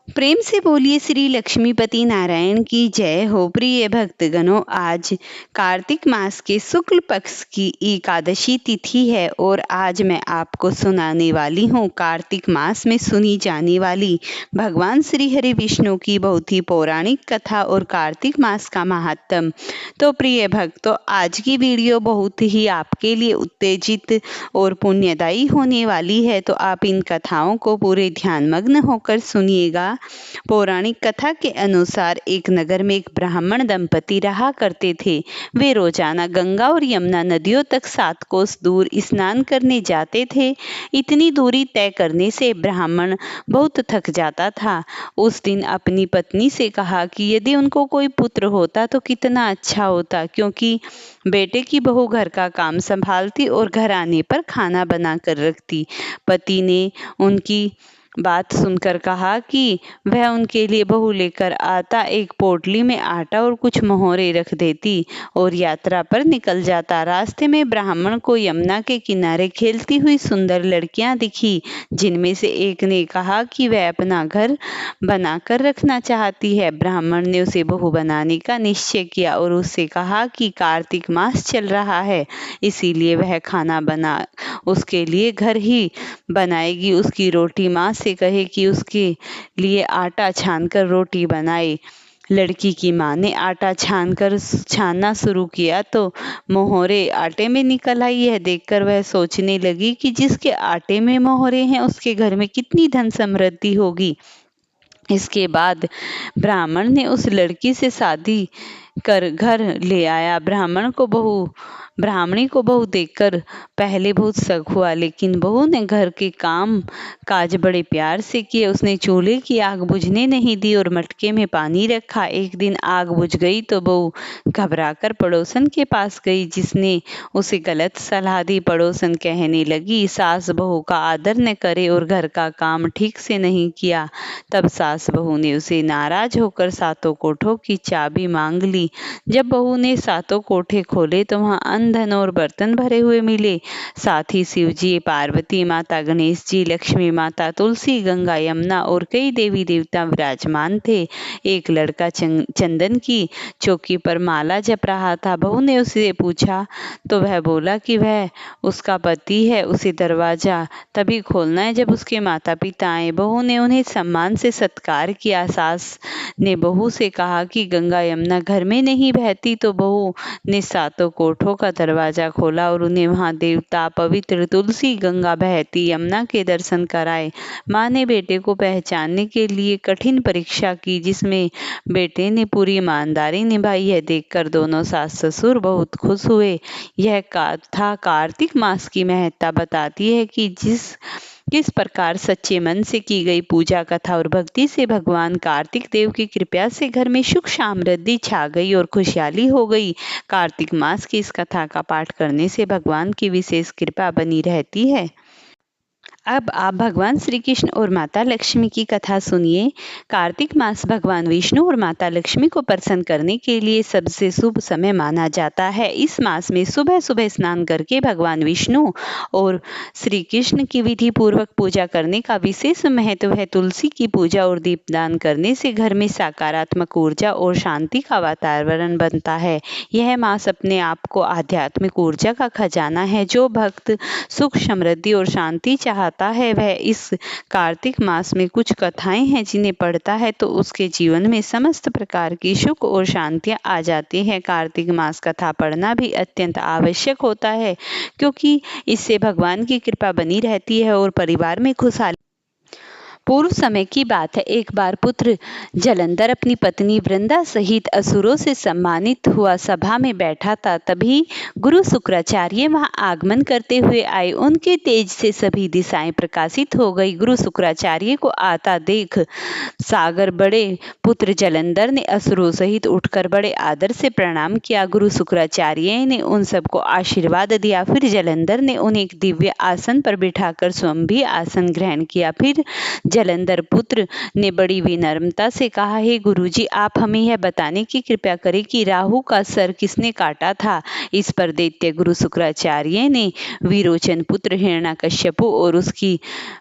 प्रेम से बोलिए श्री लक्ष्मीपति नारायण की जय हो। प्रिय भक्तगणों, आज कार्तिक मास के शुक्ल पक्ष की एकादशी तिथि है और आज मैं आपको सुनाने वाली हूँ कार्तिक मास में सुनी जाने वाली भगवान श्री हरि विष्णु की बहुत ही पौराणिक कथा और कार्तिक मास का महात्म। तो प्रिय भक्तों, आज की वीडियो बहुत ही आपके लिए उत्तेजित और पुण्यदायी होने वाली है, तो आप इन कथाओं को पूरे ध्यानमग्न होकर सुनिएगा। पौराणिक कथा के अनुसार एक नगर में एक ब्राह्मण दंपति रहा करते थे। वे रोजाना गंगा और यमुना नदियों तक 7 कोस दूर स्नान करने जाते थे। इतनी दूरी तय करने से ब्राह्मण बहुत थक जाता था। उस दिन अपनी पत्नी से कहा कि यदि उनको कोई पुत्र होता तो कितना अच्छा होता, क्योंकि बेटे की बहू घर का काम संभालती और घर आने पर खाना बना कर रखती। पति ने उनकी बात सुनकर कहा कि वह उनके लिए बहू लेकर आता, एक पोटली में आटा और कुछ मोहरे रख देती और यात्रा पर निकल जाता। रास्ते में ब्राह्मण को यमुना के किनारे खेलती हुई सुंदर लड़कियां दिखी, जिनमें से एक ने कहा कि वह अपना घर बनाकर रखना चाहती है। ब्राह्मण ने उसे बहू बनाने का निश्चय किया और उससे कहा कि कार्तिक मास चल रहा है, इसीलिए वह खाना बना उसके लिए घर ही बनाएगी। उसकी रोटी माँ से कहे कि उसके लिए आटा छानकर रोटी बनाए। लड़की की माँ ने आटा छानना शुरू किया तो मोहरे आटे में निकल आई। यह देखकर वह सोचने लगी कि जिसके आटे में मोहरे हैं उसके घर में कितनी धन समृद्धि होगी। इसके बाद ब्राह्मण ने उस लड़की से शादी कर घर ले आया। ब्राह्मणी को बहू देखकर पहले बहुत शक हुआ, लेकिन बहू ने घर के काम काज बड़े प्यार से किए। उसने चूल्हे की आग बुझने नहीं दी और मटके में पानी रखा। एक दिन आग बुझ गई तो बहू घबराकर पड़ोसन के पास गई, जिसने उसे गलत सलाह दी। पड़ोसन कहने लगी, सास बहू का आदर न करे और घर का काम ठीक से नहीं किया। तब सास बहू ने उसे नाराज होकर 7 कोठों की चाबी मांग ली। जब बहू ने 7 कोठे खोले तो वहां अन्न धन और बर्तन भरे हुए मिले। साथ ही शिव जी, पार्वती माता, गणेश जी, लक्ष्मी माता, तुलसी, गंगा, यमुना और कई देवी देवता विराजमान थे। एक लड़का चंदन की चौकी पर माला जप रहा था। बहू ने उससे पूछा तो वह बोला कि वह उसका पति है, उसे दरवाजा तभी खोलना है जब उसके माता पिता आए। बहू ने उन्हें सम्मान से सत्कार किया। सास ने बहू से कहा कि गंगा यमुना घर में नहीं बहती, तो बहू ने 7 कोठों का दरवाजा खोला और उन्हें वहां देवता, पवित्र तुलसी, गंगा, बहती यमुना के दर्शन कराए। माँ ने बेटे को पहचानने के लिए कठिन परीक्षा की, जिसमें बेटे ने पूरी ईमानदारी निभाई। यह देखकर दोनों सास ससुर बहुत खुश हुए। यह कथा कार्तिक मास की महत्ता बताती है कि किस प्रकार सच्चे मन से की गई पूजा कथा और भक्ति से भगवान कार्तिक देव की कृपा से घर में सुख समृद्धि छा गई और खुशहाली हो गई। कार्तिक मास की इस कथा का पाठ करने से भगवान की विशेष कृपा बनी रहती है। अब आप भगवान श्री कृष्ण और माता लक्ष्मी की कथा सुनिए। कार्तिक मास भगवान विष्णु और माता लक्ष्मी को प्रसन्न करने के लिए सबसे शुभ समय माना जाता है। इस मास में सुबह सुबह स्नान करके भगवान विष्णु और श्री कृष्ण की विधि पूर्वक पूजा करने का विशेष महत्व है। तुलसी की पूजा और दीपदान करने से घर में सकारात्मक ऊर्जा और शांति का वातावरण बनता है। यह मास अपने आप को आध्यात्मिक ऊर्जा का खजाना है। जो भक्त सुख, समृद्धि और शांति चाहता है, वह इस कार्तिक मास में कुछ कथाएं हैं जिन्हें पढ़ता है तो उसके जीवन में समस्त प्रकार की सुख और शांतियां आ जाती हैं। कार्तिक मास कथा पढ़ना भी अत्यंत आवश्यक होता है, क्योंकि इससे भगवान की कृपा बनी रहती है और परिवार में खुशहाली। पूर्व समय की बात है, एक बार पुत्र जलंधर अपनी पत्नी वृंदा सहित असुरों से सम्मानित हुआ सभा में बैठा था। तभी गुरु शुक्राचार्य वहां आगमन करते हुए आए। उनके तेज से सभी दिशाएं प्रकाशित हो गई। गुरु शुक्राचार्य को आता देख सागर बड़े पुत्र जलंधर ने असुरों सहित उठकर बड़े आदर से प्रणाम किया। गुरु शुक्राचार्य ने उन सबको आशीर्वाद दिया। फिर जलंधर ने उन्हें एक दिव्य आसन पर बिठाकर स्वयं भी आसन ग्रहण किया। फिर जलंधर पुत्र ने बड़ी विनम्रता से कहा, हे गुरुजी, आप हमें यह बताने की कृपा करें कि राहु का सर किसने काटा था। इस पर दैत्य गुरु शुक्राचार्य ने विरोचन पुत्र हिरण्यकश्यपु और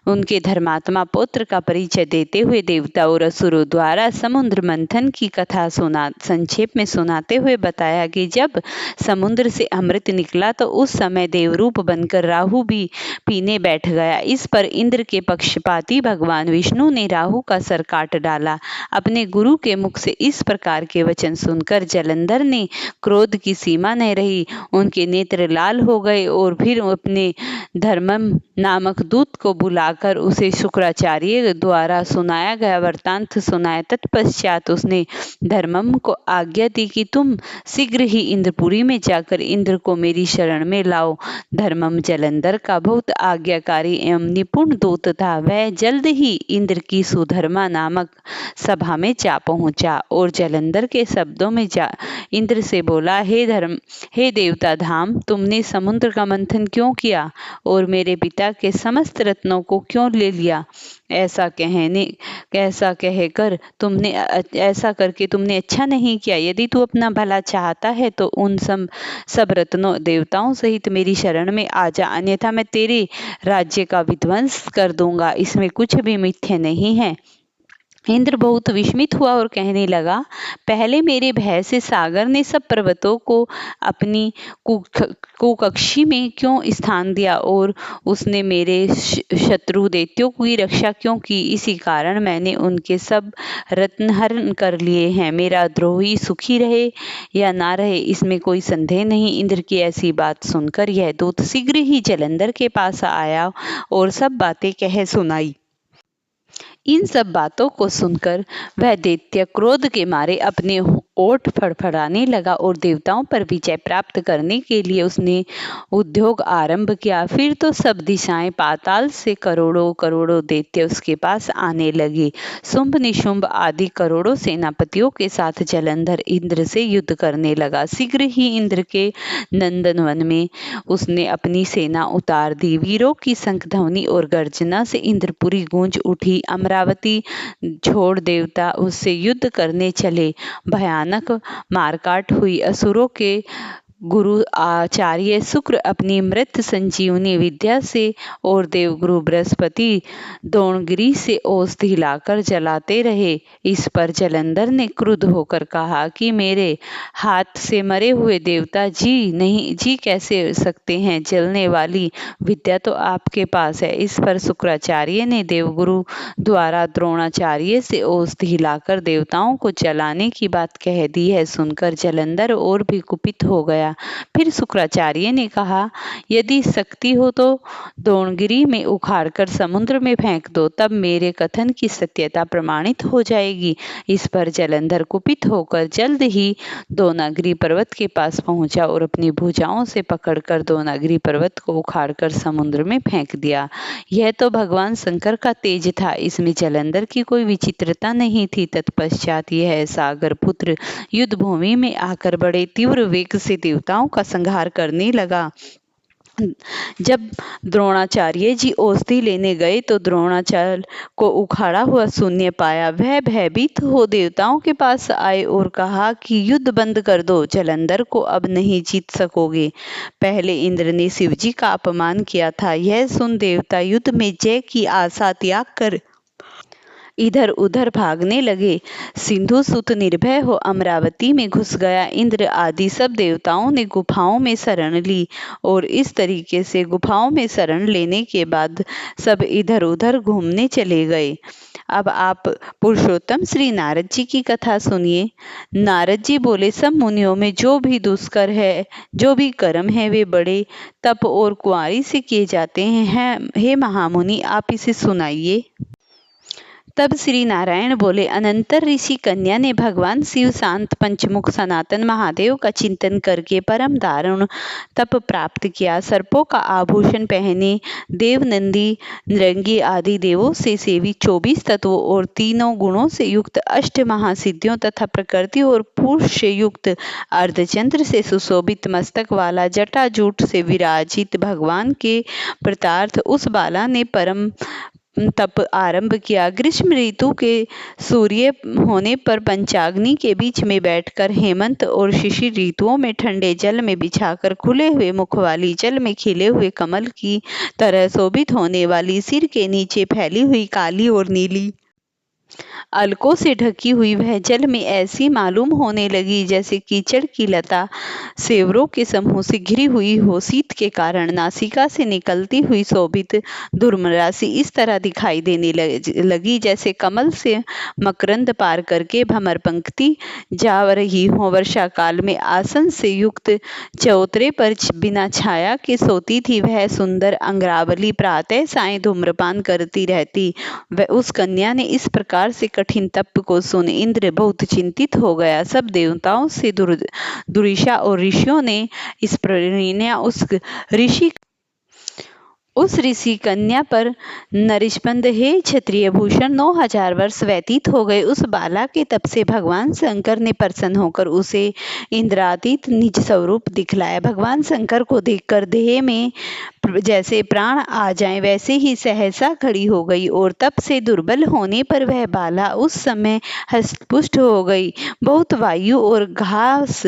उनके धर्मात्मा पुत्र का परिचय देते हुए देवता और असुरों द्वारा समुद्र मंथन की कथा संक्षेप में सुनाते हुए बताया कि जब समुद्र से अमृत निकला तो उस समय देवरूप बनकर राहु भी पीने बैठ गया। इस पर इंद्र के पक्षपाती भगवान विष्णु ने राहु का सर काट डाला। अपने गुरु के मुख से इस प्रकार के वचन सुनकर जलंधर ने क्रोध की सीमा नहीं रही, उनके नेत्र लाल हो गए और फिर अपने धर्मम नामक दूत को बुलाकर उसे शुक्राचार्य द्वारा सुनाया गया वृत्तांत सुनाया। तत्पश्चात उसने धर्मम को आज्ञा दी कि तुम शीघ्र ही इंद्रपुरी में जाकर इंद्र को मेरी शरण में लाओ। धर्मम जलंधर का बहुत आज्ञाकारी एवं निपुण दूत था। वह जल्द ही इंद्र की सुधर्मा नामक सभा में जा पहुंचा और जलंधर के शब्दों में इंद्र से बोला, हे देवता धाम, तुमने समुद्र का मंथन क्यों किया और मेरे पिता के समस्त रत्नों को क्यों ले लिया। ऐसा करके तुमने अच्छा नहीं किया। यदि तू अपना भला चाहता है तो उन सब रत्नों देवताओं सहित मेरी शरण में आ जा, अन्यथा मैं तेरे राज्य का विध्वंस कर दूंगा। इसमें कुछ भी मिथ्या नहीं है। इंद्र बहुत विस्मित हुआ और कहने लगा, पहले मेरे भय से सागर ने सब पर्वतों को अपनी कुकक्षी में क्यों स्थान दिया और उसने मेरे शत्रु दैत्यों की रक्षा क्यों की। इसी कारण मैंने उनके सब रत्न हरण कर लिए हैं। मेरा द्रोही सुखी रहे या ना रहे, इसमें कोई संदेह नहीं। इंद्र की ऐसी बात सुनकर यह दूत शीघ्र ही जलंधर के पास आया और सब बातें कह सुनाई। इन सब बातों को सुनकर वह दैत्य क्रोध के मारे अपने ओठ फड़फड़ाने लगा और देवताओं पर विजय प्राप्त करने के लिए उसने उद्योग आरंभ किया। फिर तो सब दिशाएं पाताल से करोड़ों करोड़ों दैत्य उसके पास आने लगे। शुंभ निशुंभ आदि करोड़ों सेनापतियों के साथ जलंधर इंद्र से युद्ध करने लगा। शीघ्र ही इंद्र के नंदनवन में उसने अपनी सेना उतार दी। वीरों की शंखध्वनि और गर्जना से इंद्रपुरी गूंज उठी। अमरावती छोड़ देवता उससे युद्ध करने चले। भयानक मारकाट हुई। असुरों के गुरु आचार्य शुक्र अपनी मृत संजीवनी विद्या से और देवगुरु बृहस्पति द्रोणगिरि से औषधि लाकर जलाते रहे। इस पर जलंधर ने क्रुद्ध होकर कहा कि मेरे हाथ से मरे हुए देवता जी कैसे सकते हैं। जलने वाली विद्या तो आपके पास है। इस पर शुक्राचार्य ने देवगुरु द्वारा द्रोणाचार्य से औषधि लाकर देवताओं को जलाने की बात कह दी है। सुनकर जलंधर और भी कुपित हो गया। फिर शुक्राचार्य ने कहा, यदि शक्ति हो तो द्रोणगिरि में उखाड़कर समुद्र में फेंक दो, तब मेरे कथन की सत्यता प्रमाणित हो जाएगी। इस पर जलंधर कुपित होकर जल्द ही द्रोणागिरि पर्वत के पास पहुंचा और अपनी भुजाओं से पकड़कर द्रोणागिरि पर्वत को उखाड़कर समुद्र में फेंक दिया। यह तो भगवान शंकर का तेज था, इसमें जलंधर की कोई विचित्रता नहीं थी। तत्पश्चात यह सागर पुत्र युद्ध भूमि में आकर बड़े तीव्र वेग से देवताओं का संहार करने लगा। जब द्रोणाचार्य जी औषधि लेने गए तो द्रोणाचार्य को उखाड़ा हुआ शून्य पाया। वह भयभीत हो देवताओं के पास आए और कहा कि युद्ध बंद कर दो, जलंधर को अब नहीं जीत सकोगे। पहले इंद्र ने शिवजी का अपमान किया था। यह सुन देवता युद्ध में जय की आशा त्याग कर इधर उधर भागने लगे। सिंधु सुत निर्भय हो अमरावती में घुस गया। इंद्र आदि सब देवताओं ने गुफाओं में शरण ली और इस तरीके से गुफाओं में शरण लेने के बाद सब इधर उधर घूमने चले गए। अब आप पुरुषोत्तम श्री नारद जी की कथा सुनिए। नारद जी बोले, सब मुनियों में जो भी दुष्कर है, जो भी कर्म है, वे बड़े तप और कुंवारी से किए जाते हैं। हे महामुनि, आप इसे सुनाइए। तब श्री नारायण बोले, अनंतर ऋषि कन्या ने भगवान शिव शांत पंचमुख सनातन महादेव का चिंतन करके परम दारुण तप प्राप्त किया। सर्पों का आभूषण पहने, देव नंदी नृंगी आदि देवों से सेवी, 24 तत्वों और तीनों गुणों से युक्त, अष्ट महासिद्धियों तथा प्रकृति और पुरुष से युक्त, अर्धचंद्र से सुशोभित मस्तक वाला, जटाजूट से विराजित भगवान के प्रतार्थ उस बाला ने परम तप आरंभ किया। ग्रीष्म ऋतु के सूर्य होने पर पंचाग्नि के बीच में बैठकर, हेमंत और शिशिर ऋतुओं में ठंडे जल में बिछाकर, खुले हुए मुख वाली, जल में खिले हुए कमल की तरह शोभित होने वाली, सिर के नीचे फैली हुई काली और नीली अलकों से ढकी हुई वह जल में ऐसी मालूम होने लगी जैसे कीचड़ की लता सेवरों के समूह से घिरी हुई हो। शीत के कारण नासिका से निकलती हुई शोभित धूम्रराशि इस तरह दिखाई देने लगी जैसे कमल से मकरंद पार करके भंवर पंक्ति जा रही हो। वर्षा काल में आसन से युक्त चौतरे पर बिना छाया के सोती थी वह सुंदर अंगरावली प्रातः सायं धूम्रपान करती रहती। वह उस कन्या ने इस प्रकार से कठिन तप को सुन इंद्र बहुत चिंतित हो गया। सब देवताओं से दुर्वासा और ऋषियों ने इस परिणय उस ऋषि कन्या पर नरिस्पंद, हे क्षत्रिय भूषण, 9000 वर्ष व्यतीत हो गए। उस बाला के तप से भगवान शंकर ने प्रसन्न होकर उसे इंद्रातीत निज स्वरूप दिखलाया। भगवान शंकर को देखकर देह में जैसे प्राण आ जाएं वैसे ही सहसा खड़ी हो गई और तप से दुर्बल होने पर वह बाला उस समय हष्टपुष्ट हो गई। बहुत वायु और घास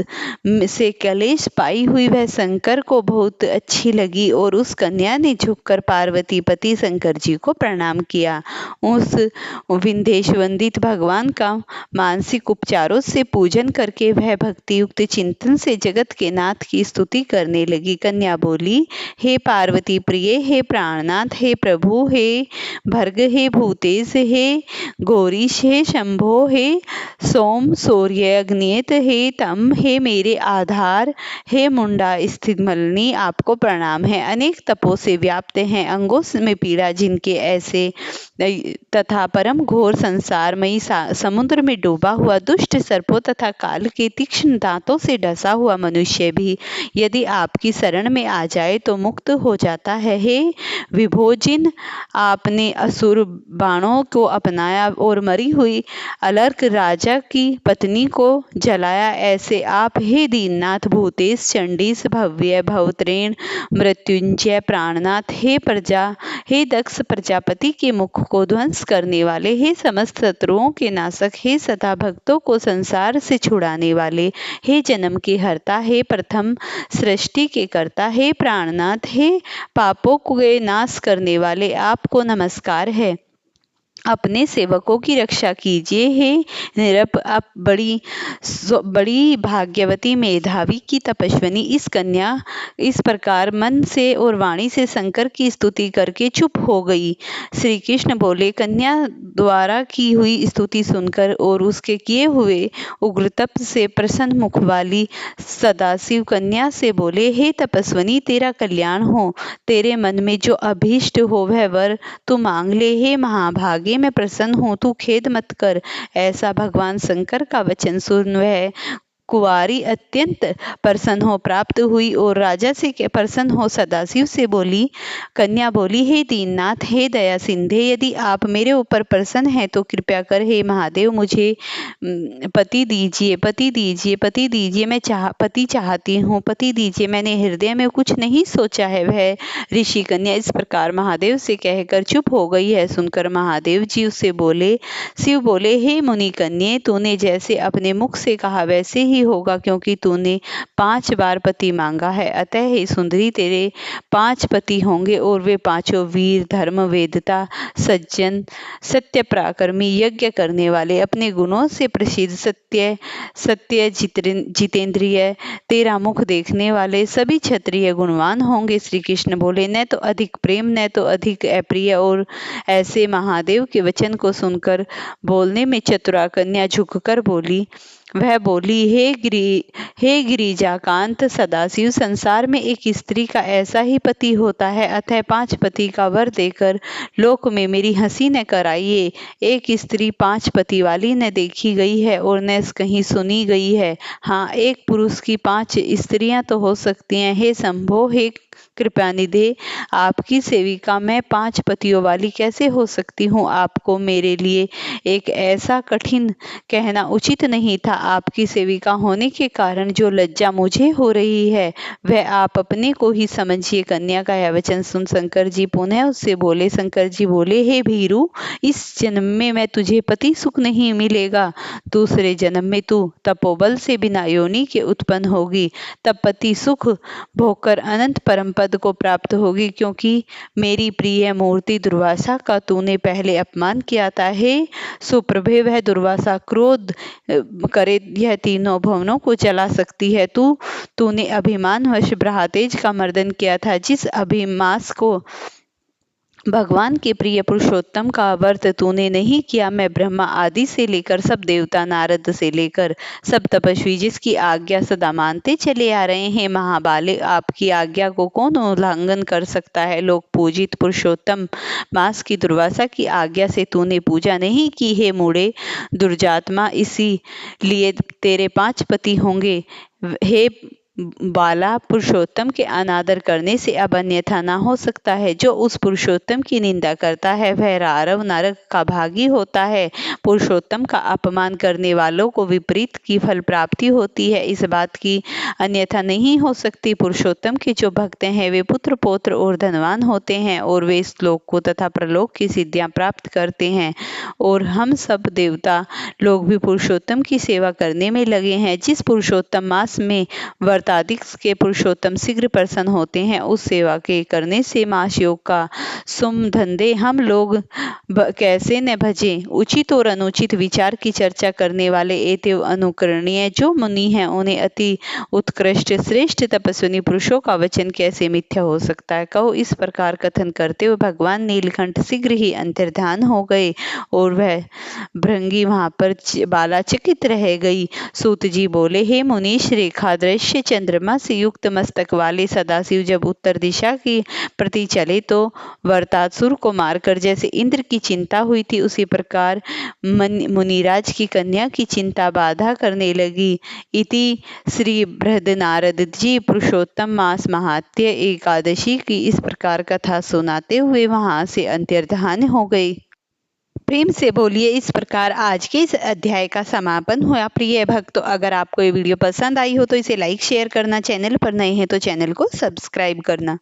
से कलेश पाई हुई वह शंकर को बहुत अच्छी लगी और उस कन्या ने झुककर पार्वती पति शंकर जी को प्रणाम किया। उस विंध्येश वंदित भगवान का मानसिक उपचारों से पूजन करके वह भक्ति युक्त चिंतन से जगत के नाथ की स्तुति करने लगी। कन्या बोली, हे पार्वती प्रिय, हे प्राणनाथ, हे प्रभु, हे भर्ग, हे भूतेश, हे गौरीश, हे शंभो, हे सोम सूर्य अग्नियत, हे तम, हे मेरे आधार, हे मुंडा स्थित मलिनी, आपको प्रणाम है। अनेक तपों से व्याप्त हैं, अंगों में पीड़ा जिनके ऐसे तथा परम घोर संसारमयी समुद्र में डूबा हुआ दुष्ट सर्पों तथा काल के तीक्ष्ण दांतों से डसा हुआ मनुष्य भी यदि आपकी शरण में आ जाए तो मुक्त हो जाता है। हे विभो, जिन आपने असुर बाणों को अपनाया और मरी हुई अलर्क राजा की पत्नी को जलाया, ऐसे आप हे दीननाथ, भूतेश, चंडीस, भव्य, भवत्रेण, मृत्युंजय, प्राणनाथ, हे प्रजा, हे दक्ष प्रजापति के मुख को ध्वंस करने वाले, हे समस्त शत्रुओं के नाशक, हे सदा भक्तों को संसार से छुड़ाने वाले, हे जन्म के हर्ता, हे प्रथम सृष्टि के कर्ता, हे प्राणनाथ, हे पापों के नाश करने वाले, आपको नमस्कार है। अपने सेवकों की रक्षा कीजिए। हे निरप, आप बड़ी भाग्यवती मेधावी की तपस्विनी। इस कन्या इस प्रकार मन से और वाणी से शंकर की स्तुति करके चुप हो गई। श्री कृष्ण बोले, कन्या द्वारा की हुई स्तुति सुनकर और उसके किए हुए उग्र तप से प्रसन्न मुख वाली सदाशिव कन्या से बोले, हे तपस्विनी, तेरा कल्याण हो। तेरे मन में जो अभीष्ट हो वह वर तू मांग ले। हे महाभागे, मैं प्रसन्न हूँ, तू खेद मत कर। ऐसा भगवान शंकर का वचन सुन वह कुंवारी अत्यंत प्रसन्न हो प्राप्त हुई और राजा से प्रसन्न हो सदाशिव से बोली। कन्या बोली, हे दीननाथ, हे दया सिंधे, यदि आप मेरे ऊपर प्रसन्न हैं तो कृपया कर हे महादेव मुझे पति दीजिए, पति दीजिए, पति दीजिए। मैं पति चाहती हूँ, पति दीजिए। मैंने हृदय में कुछ नहीं सोचा है। वह ऋषि कन्या इस प्रकार महादेव से कहकर चुप हो गई है। सुनकर महादेव जी उससे बोले। शिव बोले, हे मुनि कन्ये, तूने जैसे अपने मुख से कहा वैसे ही होगा, क्योंकि तूने 5 बार पति मांगा है। अतः हे सुंदरी, तेरे 5 पति होंगे और वे पांचों वीर, धर्म, वेदता, सज्जन, सत्य पराक्रमी, यज्ञ करने वाले, अपने गुणों से प्रसिद्ध, सत्य जितेंद्रिय, तेरा मुख देखने वाले, सभी क्षत्रिय गुणवान होंगे। श्री कृष्ण बोले, न तो अधिक प्रेम, न तो अधिक अप्रिय। और ऐसे महादेव के वचन को सुनकर बोलने में चतुरा कन्या झुककर बोली। वह बोली, हे गिरिजाकांत सदाशिव, संसार में एक स्त्री का ऐसा ही पति होता है, अतः 5 पति का वर देकर लोक में मेरी हंसी न कराइए। एक स्त्री 5 पति वाली न देखी गई है और न कहीं सुनी गई है। हाँ, एक पुरुष की 5 स्त्रियां तो हो सकती हैं। हे शंभो, हे कृपानिधे, आपकी सेविका मैं 5 पतियों वाली कैसे हो सकती हूँ? आपको मेरे लिए एक ऐसा कठिन कहना उचित नहीं था। आपकी सेविका होने के कारण जो लज्जा मुझे हो रही है वह आप अपने को ही समझिए। कन्या का यह वचन सुन शंकर जी पुनः उससे बोले। शंकर जी बोले, हे भीरु, इस जन्म में मैं तुझे पति सुख नहीं मिलेगा। दूसरे जन्म में तू तपोबल से बिना योनि के उत्पन्न होगी, तब पति सुख भोगकर अनंत परम पद को प्राप्त होगी। क्योंकि मेरी प्रिय मूर्ति दुर्वासा का तूने पहले अपमान किया था। हे सुप्रभे, वह दुर्वासा क्रोध करे यह तीनों भुवनों को चला सकती है। तूने अभिमानवश ब्रह्मतेज का मर्दन किया था। जिस अभिमास को भगवान के प्रिय पुरुषोत्तम का वर्त तूने नहीं किया। मैं ब्रह्मा आदि से लेकर सब देवता, नारद से लेकर सब तपस्वी जिसकी आज्ञा सदा मानते चले आ रहे हैं। महाबाले, आपकी आज्ञा को कौन उल्लंघन कर सकता है? लोक पूजित पुरुषोत्तम मास की दुर्वासा की आज्ञा से तूने पूजा नहीं की। हे मूढ़े दुर्जात्मा, इसी लिए तेरे 5 पति होंगे। हे बाला, पुरुषोत्तम के अनादर करने से अब अन्यथा ना हो सकता है। जो उस पुरुषोत्तम की निंदा करता है वह रारव नरक का भागी होता है। पुरुषोत्तम का अपमान करने वालों को विपरीत की फल प्राप्ति होती है। इस बात की अन्यथा नहीं हो सकती। पुरुषोत्तम के जो भक्त हैं वे पुत्र पौत्र और धनवान होते हैं और वे इस लोक को तथा प्रलोक की सिद्धियां प्राप्त करते हैं। और हम सब देवता लोग भी पुरुषोत्तम की सेवा करने में लगे हैं। जिस पुरुषोत्तम मास में व्रतादि के पुरुषोत्तम शीघ्र प्रसन्न होते हैं, उस सेवा के करने से मास योग का सुम धंधे हम लोग कैसे न भजें। उचित और अनुचित विचार की चर्चा करने वाले एवं अनुकरणीय जो मुनि हैं, उन्हें अति उत्कृष्ट श्रेष्ठ तपस्विनी पुरुषों का वचन कैसे मिथ्या हो सकता है? कहो। इस प्रकार कथन करते हुए भगवान नीलकंठ शीघ्र ही अंतर्ध्यान हो गए और वह भृंगी वहां पर बाला चकित रह गई। सूत जी बोले, हे मुनीश, रेखा दृश्य चंद्रमा से युक्त मस्तक वाले सदाशिव जब उत्तर दिशा की प्रति चले तो वर्तासुर को मारकर जैसे इंद्र की चिंता हुई थी, उसी प्रकार मुनिराज की कन्या की चिंता बाधा करने लगी। इति श्री बृहद जी पुरुषोत्तम मास महात्य एकादशी की इस प्रकार कथा सुनाते हुए वहां से अंतर्धान हो गए। प्रेम से बोलिए। इस प्रकार आज के इस अध्याय का समापन हुआ। प्रिय भक्तों, अगर आपको ये वीडियो पसंद आई हो तो इसे लाइक शेयर करना, चैनल पर नए हैं तो चैनल को सब्सक्राइब करना।